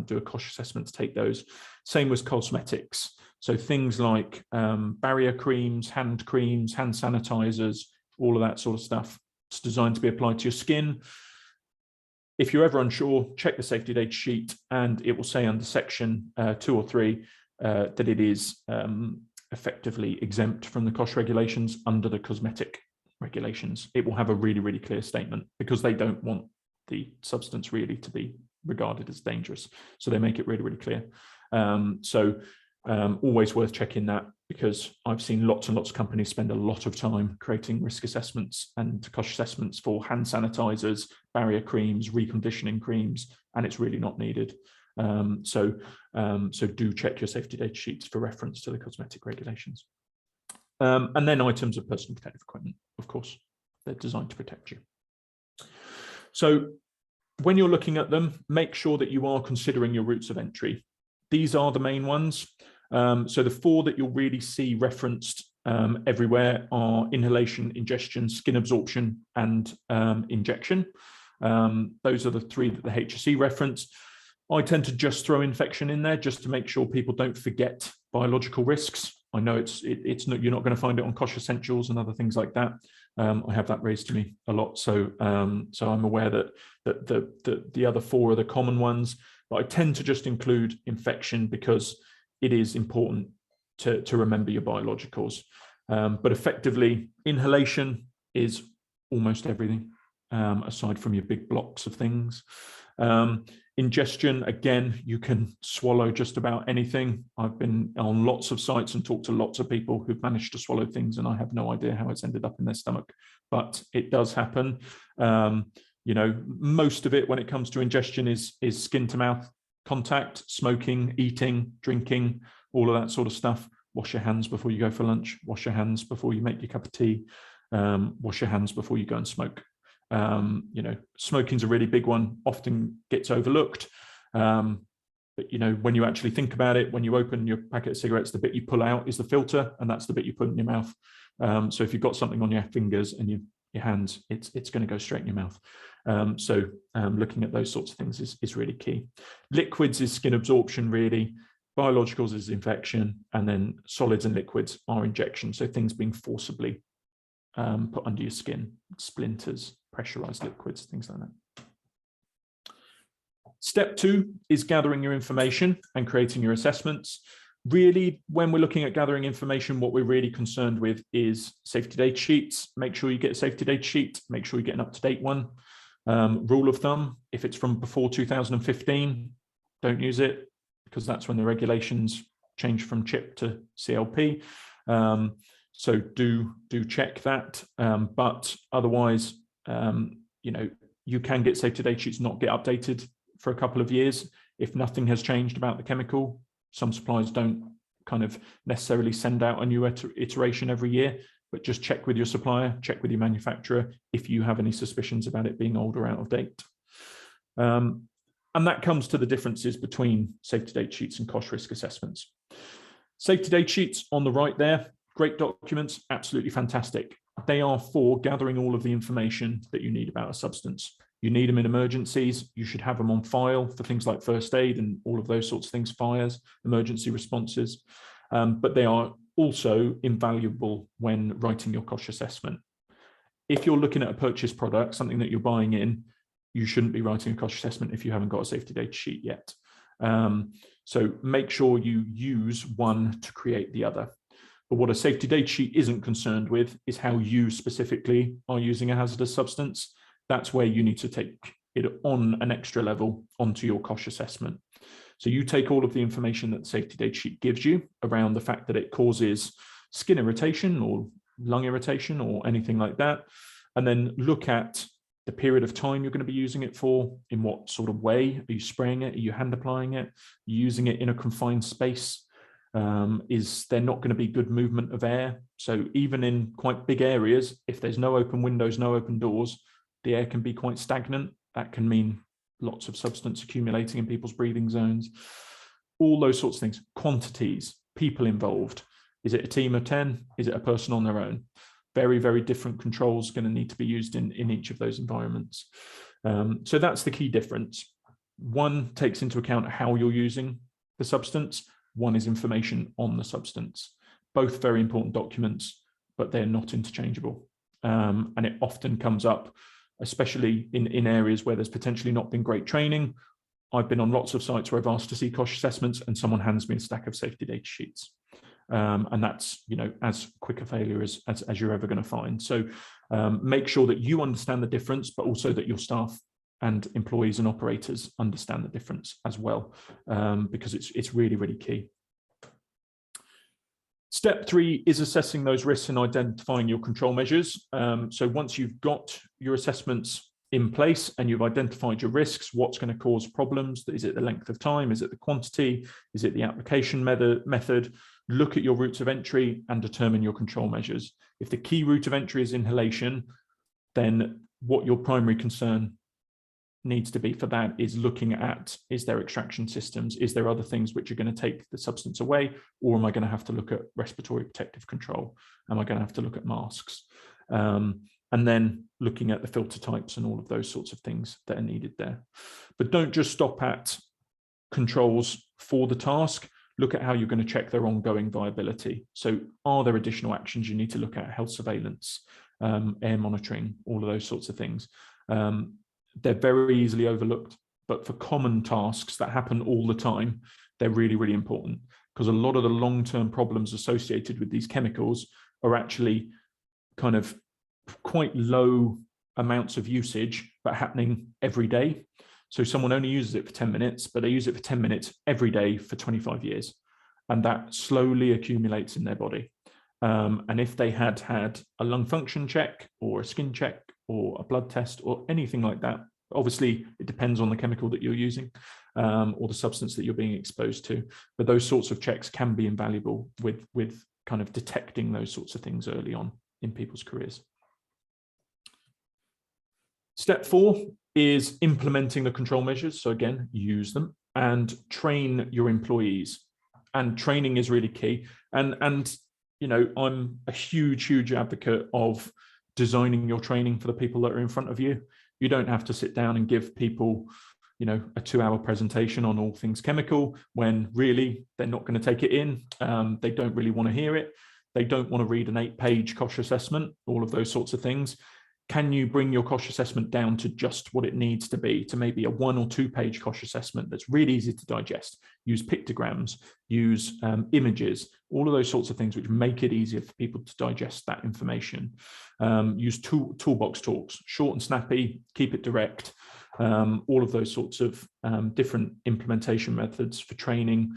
do a COSHH assessment to take those. Same with cosmetics, so things like barrier creams, hand sanitizers, all of that sort of stuff. It's designed to be applied to your skin. If you're ever unsure, check the safety data sheet, and it will say under section 2 or 3 that it is effectively exempt from the COSHH regulations under the cosmetic regulations. It will have a really, really clear statement because they don't want the substance really to be regarded as dangerous. So they make it really, really clear. Always worth checking that, because I've seen lots and lots of companies spend a lot of time creating risk assessments and COSHH assessments for hand sanitizers, barrier creams, reconditioning creams, and it's really not needed. So do check your safety data sheets for reference to the cosmetic regulations. And then items of personal protective equipment, of course, they're designed to protect you. So when you're looking at them, make sure that you are considering your routes of entry. These are the main ones. So the 4 that you'll really see referenced everywhere are inhalation, ingestion, skin absorption, and injection. Those are the 3 that the HSE reference. I tend to just throw infection in there just to make sure people don't forget biological risks. I know it's not, you're not going to find it on COSHH Essentials and other things like that. I have that raised to me a lot, so I'm aware that the other 4 are the common ones, but I tend to just include infection because it is important to remember your biologicals. But effectively, inhalation is almost everything, aside from your big blocks of things. Ingestion, again, you can swallow just about anything. I've been on lots of sites and talked to lots of people who've managed to swallow things, and I have no idea how it's ended up in their stomach, but it does happen. You know, most of it when it comes to ingestion is skin to mouth contact, smoking, eating, drinking, all of that sort of stuff. Wash your hands before you go for lunch. Wash your hands before you make your cup of tea. Wash your hands before you go and smoke. You know, smoking's a really big one, often gets overlooked. But, you know, when you actually think about it, when you open your packet of cigarettes, the bit you pull out is the filter, and that's the bit you put in your mouth. So if you've got something on your fingers and your hands, it's going to go straight in your mouth. Looking at those sorts of things is really key. Liquids is skin absorption, really. Biologicals is infection, and then solids and liquids are injection. So things being forcibly put under your skin, splinters, pressurized liquids, things like that. Step 2 is gathering your information and creating your assessments. Really, when we're looking at gathering information, what we're really concerned with is safety data sheets. Make sure you get a safety data sheet. Make sure you get an up-to-date one. Rule of thumb, if it's from before 2015, don't use it, because that's when the regulations change from CHIP to CLP. So do check that. But otherwise, you know, you can get safety data sheets not get updated for a couple of years if nothing has changed about the chemical. Some suppliers don't kind of necessarily send out a new iteration every year, but just check with your supplier, check with your manufacturer if you have any suspicions about it being old or out of date. And that comes to the differences between safety data sheets and COSHH risk assessments. Safety data sheets on the right there, great documents, absolutely fantastic. They are for gathering all of the information that you need about a substance. You need them in emergencies. You should have them on file for things like first aid and all of those sorts of things, fires, emergency responses. But they are also invaluable when writing your COSHH assessment. If you're looking at a purchased product, something that you're buying in, you shouldn't be writing a COSHH assessment if you haven't got a safety data sheet yet. So make sure you use one to create the other. But what a safety data sheet isn't concerned with is how you specifically are using a hazardous substance. That's where you need to take it on an extra level onto your COSHH assessment. So you take all of the information that the safety data sheet gives you around the fact that it causes skin irritation or lung irritation or anything like that, and then look at the period of time you're going to be using it for, in what sort of way. Are you spraying it? Are you hand applying it? Are you using it in a confined space? Is there not going to be good movement of air? So even in quite big areas, if there's no open windows, no open doors, the air can be quite stagnant. That can mean lots of substance accumulating in people's breathing zones. All those sorts of things. Quantities, people involved. Is it a team of 10? Is it a person on their own? Very, very different controls going to need to be used in each of those environments. So that's the key difference. One takes into account how you're using the substance. One is information on the substance. Both very important documents, but they're not interchangeable. And it often comes up, especially in areas where there's potentially not been great training. I've been on lots of sites where I've asked to see COSHH assessments and someone hands me a stack of safety data sheets. And that's, you know, as quick a failure as you're ever going to find. So make sure that you understand the difference, but also that your staff and employees and operators understand the difference as well, because it's really, really key. Step 3 is assessing those risks and identifying your control measures. So once you've got your assessments in place and you've identified your risks, what's going to cause problems? Is it the length of time? Is it the quantity? Is it the application method? Look at your routes of entry and determine your control measures. If the key route of entry is inhalation, then what your primary concern needs to be for that is looking at, is there extraction systems? Is there other things which are going to take the substance away? Or am I going to have to look at respiratory protective control? Am I going to have to look at masks? And then looking at the filter types and all of those sorts of things that are needed there. But don't just stop at controls for the task. Look at how you're going to check their ongoing viability. So are there additional actions you need to look at? Health surveillance, air monitoring, all of those sorts of things. They're very easily overlooked, but for common tasks that happen all the time, they're really, really important, because a lot of the long-term problems associated with these chemicals are actually kind of quite low amounts of usage, but happening every day. So someone only uses it for 10 minutes, but they use it for 10 minutes every day for 25 years. And that slowly accumulates in their body. And if they had had a lung function check or a skin check or a blood test or anything like that, obviously it depends on the chemical that you're using or the substance that you're being exposed to. But those sorts of checks can be invaluable with kind of detecting those sorts of things early on in people's careers. Step 4 is implementing the control measures. So again, use them and train your employees. And training is really key. And you know, I'm a huge advocate of designing your training for the people that are in front of you. You don't have to sit down and give people, you know, a 2-hour presentation on all things chemical when really they're not going to take it in. They don't really want to hear it. They don't want to read an 8-page COSHH assessment, all of those sorts of things. Can you bring your COSHH assessment down to just what it needs to be, to maybe a 1- or 2-page COSHH assessment that's really easy to digest? Use pictograms, use images, all of those sorts of things which make it easier for people to digest that information. Use toolbox talks, short and snappy, keep it direct, all of those sorts of different implementation methods for training.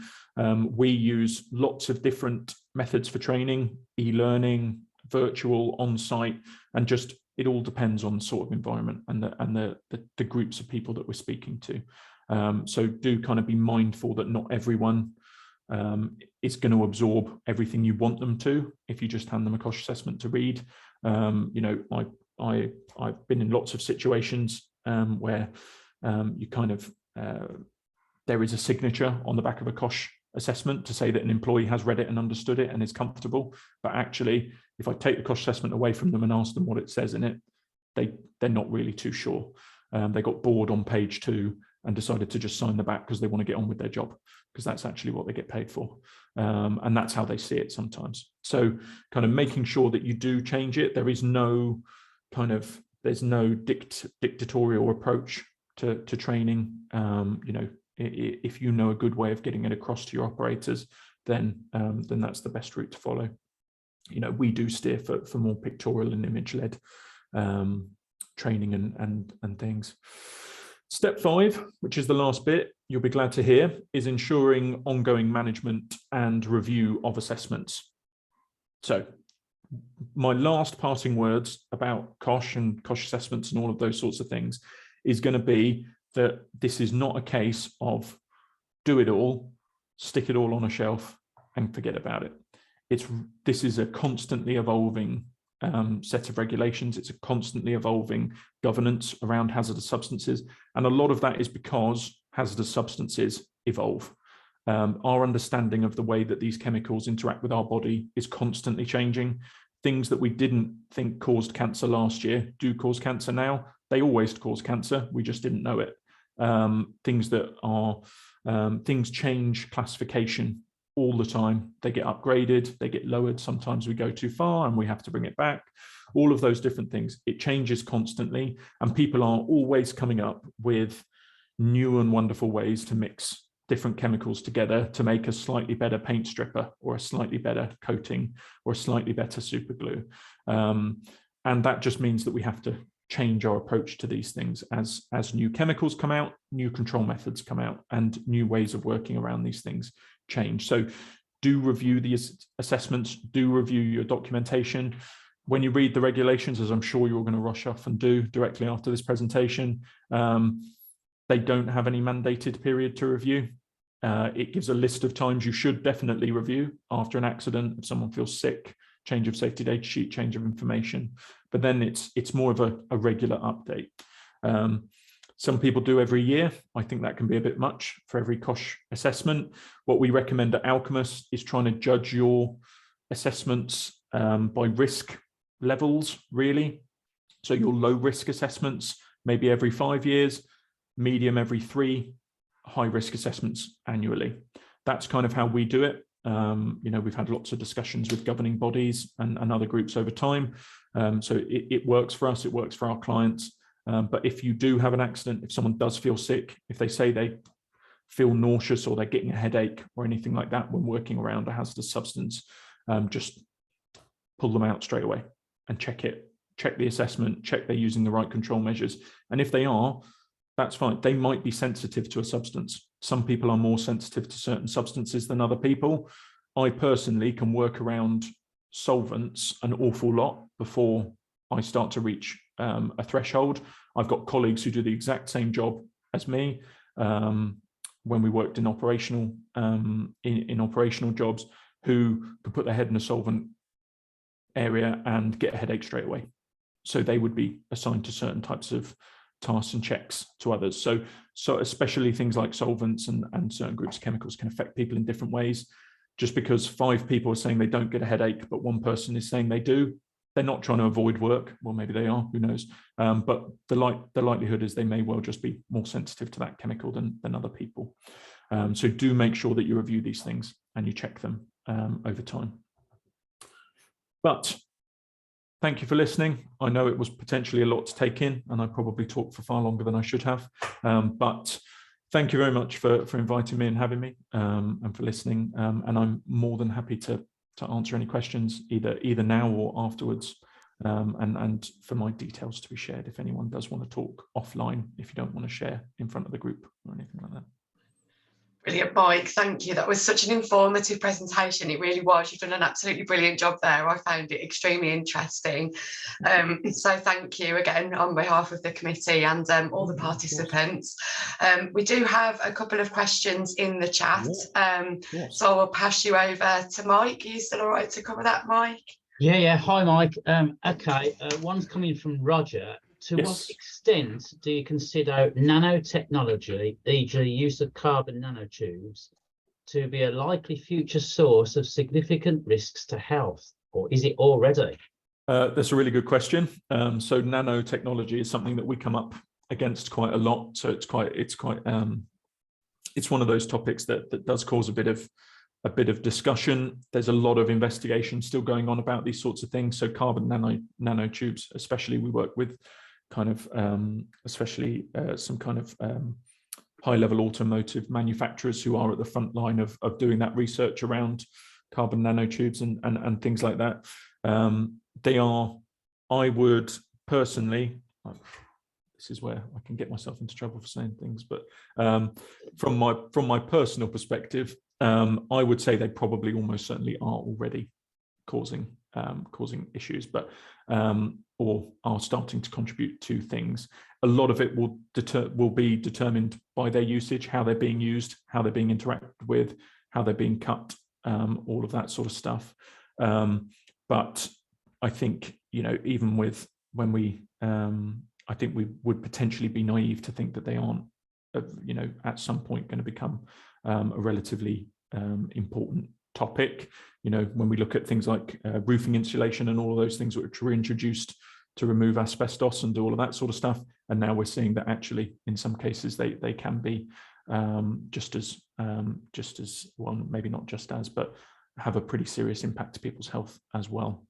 We use lots of different methods for training, e-learning, virtual, on-site, and just it all depends on the sort of environment and the groups of people that we're speaking to. So do kind of be mindful that not everyone is going to absorb everything you want them to if you just hand them a COSHH assessment to read. You know, I've been in lots of situations where you kind of there is a signature on the back of a COSHH assessment to say that an employee has read it and understood it and is comfortable. But actually, if I take the COSHH assessment away from them and ask them what it says in it, they're not really too sure. They got bored on page 2 and decided to just sign the back because they want to get on with their job, because that's actually what they get paid for. And that's how they see it sometimes. So kind of making sure that you do change it. There is no kind of, there's no dictatorial approach to training. You know, if you know a good way of getting it across to your operators, then that's the best route to follow. You know, we do steer for more pictorial and image-led training and things. Step 5, which is the last bit, you'll be glad to hear, is ensuring ongoing management and review of assessments. So my last parting words about COSHH and COSHH assessments and all of those sorts of things is going to be that this is not a case of do it all, stick it all on a shelf and forget about it. This is a constantly evolving set of regulations. It's a constantly evolving governance around hazardous substances. And a lot of that is because hazardous substances evolve. Our understanding of the way that these chemicals interact with our body is constantly changing. Things that we didn't think caused cancer last year do cause cancer now. They always cause cancer. We just didn't know it. Things that are, things change classification all the time. They get upgraded, they get lowered. Sometimes we go too far and we have to bring it back. All of those different things. It changes constantly, and people are always coming up with new and wonderful ways to mix different chemicals together to make a slightly better paint stripper or a slightly better coating or a slightly better super glue. And that just means that we have to change our approach to these things as new chemicals come out, new control methods come out, and new ways of working around these things change. So do review these assessments, do review your documentation. When you read the regulations, as I'm sure you're going to rush off and do directly after this presentation, they don't have any mandated period to review. It gives a list of times you should definitely review after an accident, if someone feels sick, change of safety data sheet, change of information. But then it's more of a regular update. Some people do every year. I think that can be a bit much for every COSHH assessment. What we recommend at Alcumus is trying to judge your assessments by risk levels, really. So your low risk assessments, maybe every 5 years, medium every 3, high risk assessments annually. That's kind of how we do it. We've had lots of discussions with governing bodies and other groups over time. So it works for us, it works for our clients. But if you do have an accident, if someone does feel sick, if they say they feel nauseous or they're getting a headache or anything like that when working around a hazardous substance, just pull them out straight away and check the assessment, check they're using the right control measures. And if they are, that's fine. They might be sensitive to a substance. Some people are more sensitive to certain substances than other people. I personally can work around solvents an awful lot before I start to reach a threshold. I've got colleagues who do the exact same job as me when we worked in operational operational jobs, who could put their head in a solvent area and get a headache straight away. So they would be assigned to certain types of tasks and checks to others. So especially things like solvents and certain groups of chemicals can affect people in different ways. Just because 5 people are saying they don't get a headache, but 1 person is saying they do, they're not trying to avoid work. Well, maybe they are, who knows? But the likelihood is they may well just be more sensitive to that chemical than other people. So do make sure that you review these things and you check them over time. But thank you for listening. I know it was potentially a lot to take in, and I probably talked for far longer than I should have. But thank you very much for inviting me and having me, and for listening. And I'm more than happy to answer any questions either now or afterwards, and for my details to be shared if anyone does want to talk offline, if you don't want to share in front of the group or anything like that. Brilliant, Mike. Thank you. That was such an informative presentation. It really was. You've done an absolutely brilliant job there. I found it extremely interesting. So thank you again on behalf of the committee and all the participants. We do have a couple of questions in the chat. So I will pass you over to Mike. Are you still all right to cover that, Mike? Yeah. Hi, Mike. Okay. One's coming from Roger. To what extent do you consider nanotechnology, e.g. use of carbon nanotubes, to be a likely future source of significant risks to health, or is it already? That's a really good question. So nanotechnology is something that we come up against quite a lot. So it's one of those topics that does cause a bit of discussion. There's a lot of investigation still going on about these sorts of things. So carbon nanotubes, especially, we work with kind of especially some kind of high-level automotive manufacturers who are at the front line of doing that research around carbon nanotubes and things like that. They are, I would personally, this is where I can get myself into trouble for saying things, but from my personal perspective, I would say they probably almost certainly are already causing issues, but or are starting to contribute to things. A lot of it will be determined by their usage, how they're being used, how they're being interacted with, how they're being cut, all of that sort of stuff. But I think, even with when we, I think we would potentially be naive to think that they aren't, at some point going to become a relatively important topic. When we look at things like roofing insulation and all of those things which were introduced to remove asbestos and do all of that sort of stuff, and now we're seeing that actually in some cases they can be just as well, maybe not just as, but have a pretty serious impact to people's health as well.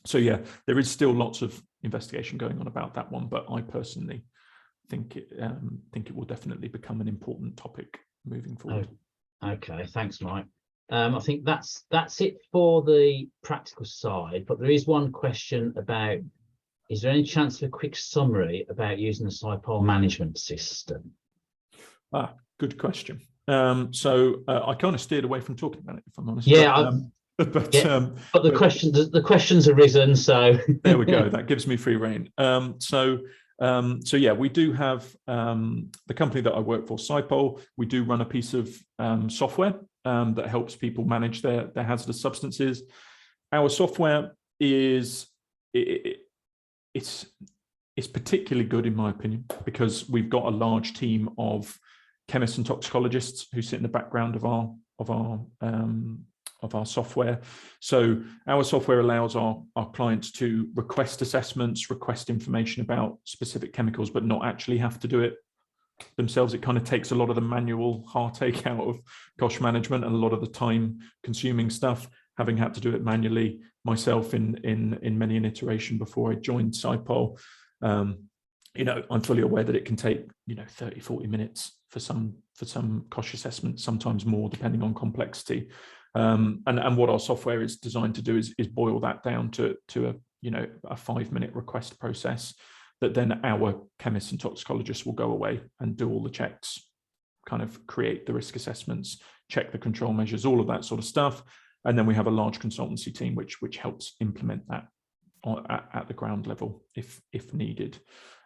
So yeah, there is still lots of investigation going on about that one, but I personally think it will definitely become an important topic moving forward. Oh, okay, thanks, Mike. I think that's it for the practical side, but there is one question about, is there any chance of a quick summary about using the Sypol management system? Good question. So I kind of steered away from talking about it, if I'm honest. Yeah, but the questions have risen, so there we go. That gives me free rein. So yeah, we do have the company that I work for, Sypol. We do run a piece of software that helps people manage their hazardous substances. Our software is it's particularly good, in my opinion, because we've got a large team of chemists and toxicologists who sit in the background of our software. So our software allows our clients to request assessments, request information about specific chemicals, but not actually have to do it themselves. It kind of takes a lot of the manual heartache out of COSHH management and a lot of the time consuming stuff, having had to do it manually myself in many an iteration before I joined Sypol. I'm fully aware that it can take 30, 40 minutes for some COSHH assessments, sometimes more depending on complexity. And what our software is designed to do is boil that down to a 5-minute request process that then our chemists and toxicologists will go away and do all the checks, kind of create the risk assessments, check the control measures, all of that sort of stuff. And then we have a large consultancy team which helps implement that at the ground level if needed.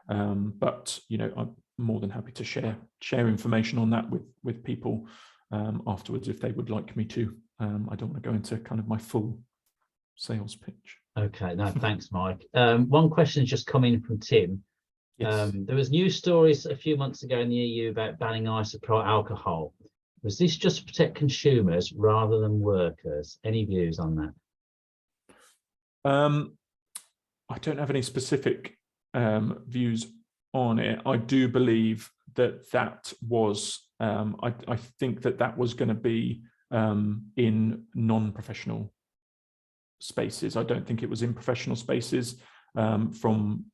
But I'm more than happy to share information on that with people afterwards if they would like me to. I don't want to go into kind of my full sales pitch. Okay, no, thanks, Mike. One question has just come in from Tim. Yes. There was news stories a few months ago in the EU about banning isopropyl alcohol. Was this just to protect consumers rather than workers? Any views on that? I don't have any specific views on it. I do believe that was, I think that was going to be in non-professional spaces. I don't think it was in professional spaces from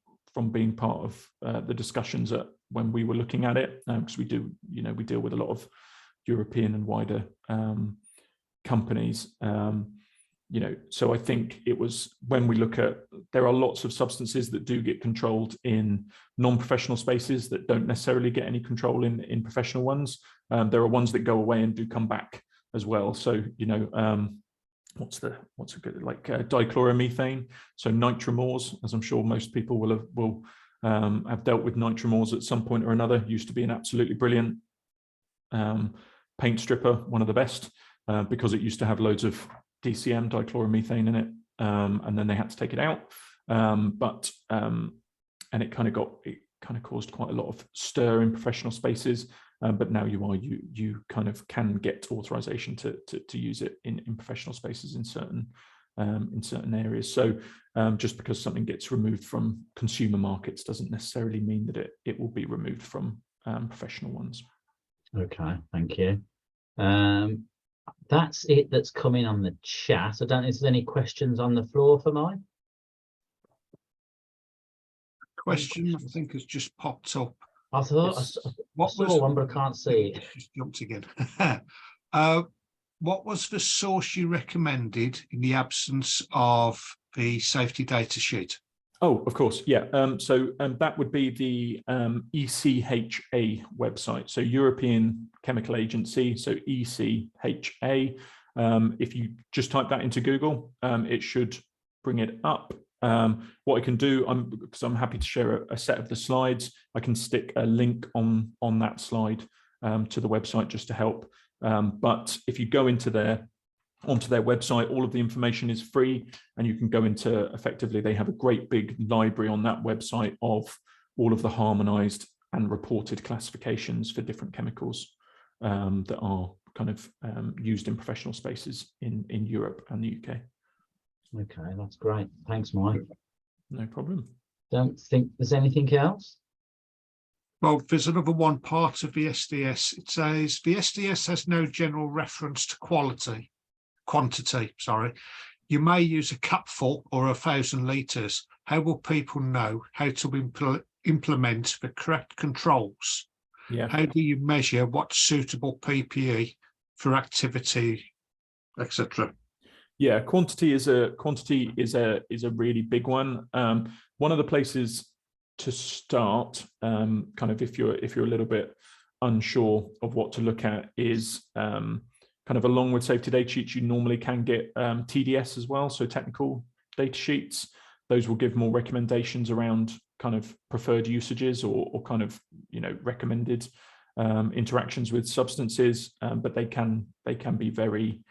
being part of the discussions when we were looking at it, because we deal with a lot of European and wider companies. So I think it was, when we look at, there are lots of substances that do get controlled in non-professional spaces that don't necessarily get any control in professional ones. There are ones that go away and do come back as well. So, what's a good, like dichloromethane, so nitramores, as I'm sure most people will have dealt with nitramores at some point or another. Used to be an absolutely brilliant paint stripper, one of the best, because it used to have loads of DCM, dichloromethane, in it, and then they had to take it out. And it kind of caused quite a lot of stir in professional spaces. But now you kind of can get authorization to use it in professional spaces in certain areas. So just because something gets removed from consumer markets doesn't necessarily mean that it will be removed from professional ones. Okay, thank you. That's it that's coming on the chat. I don't know if there's any questions on the floor for Mike. Question, I think, has just popped up. I thought I saw one, but I can't see it. Just jumped again. What was the source you recommended in the absence of the safety data sheet? Oh, of course, yeah. So that would be the ECHA website, so European Chemical Agency, so ECHA. If you just type that into Google, it should bring it up. What I can do, because I'm happy to share a set of the slides, I can stick a link on that slide to the website just to help. But if you go onto their website, all of the information is free, and you can go into, effectively, they have a great big library on that website of all of the harmonized and reported classifications for different chemicals that are kind of used in professional spaces in Europe and the UK. Okay, that's great. Thanks, Mike. No problem. Don't think there's anything else. Well, there's another one part of the SDS. It says the SDS has no general reference to quantity. You may use a cupful or 1,000 litres. How will people know how to implement the correct controls? Yeah. How do you measure what's suitable PPE for activity, etc.? Yeah, quantity is a really big one. One of the places to start, kind of if you're a little bit unsure of what to look at, is kind of along with safety data sheets, you normally can get TDS as well, so technical data sheets. Those will give more recommendations around kind of preferred usages or kind of, you know, recommended interactions with substances, but they can be very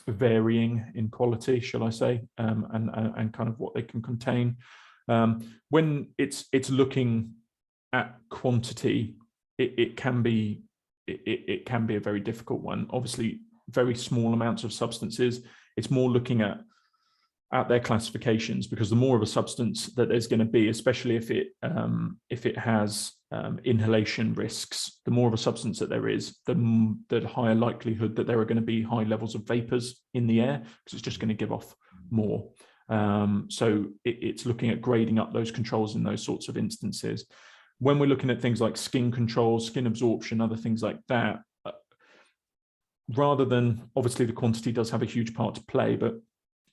varying in quality, shall I say, and kind of what they can contain. When it's looking at quantity, it can be a very difficult one. Obviously, very small amounts of substances, it's more looking at their classifications, because the more of a substance that there's going to be, especially if it has inhalation risks, the more of a substance that there is, the higher likelihood that there are going to be high levels of vapors in the air, because it's just going to give off more. So it's looking at grading up those controls in those sorts of instances. When we're looking at things like skin control, skin absorption, other things like that, rather than, obviously the quantity does have a huge part to play, but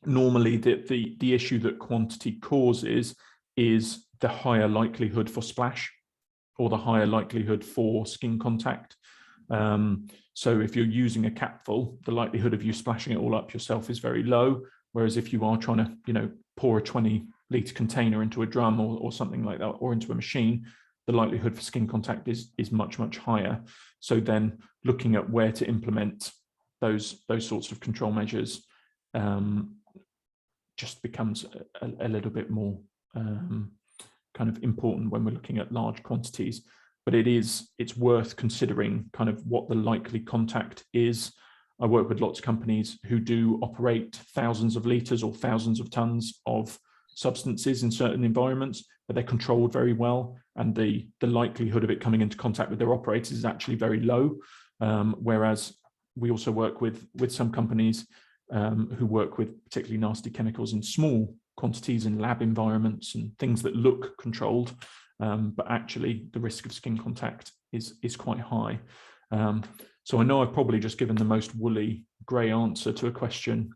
normally the issue that quantity causes is the higher likelihood for splash, or the higher likelihood for skin contact. So if you're using a capful, the likelihood of you splashing it all up yourself is very low. Whereas if you are trying to, you know, pour a 20-litre container into a drum or something like that, or into a machine, the likelihood for skin contact is much, much higher. So then looking at where to implement those sorts of control measures just becomes a little bit more kind of important when we're looking at large quantities. But it's worth considering kind of what the likely contact is. I work with lots of companies who do operate thousands of litres or thousands of tons of substances in certain environments, but they're controlled very well, and the likelihood of it coming into contact with their operators is actually very low. Whereas we also work with some companies who work with particularly nasty chemicals in small quantities in lab environments and things that look controlled, but actually the risk of skin contact is quite high. So I know I've probably just given the most woolly grey answer to a question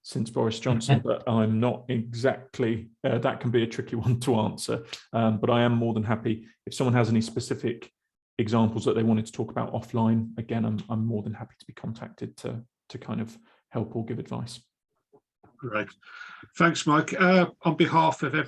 since Boris Johnson, but I'm not exactly, that can be a tricky one to answer. But I am more than happy, if someone has any specific examples that they wanted to talk about offline, again, I'm more than happy to be contacted to kind of help or give advice. Great. Thanks, Mike. On behalf of everyone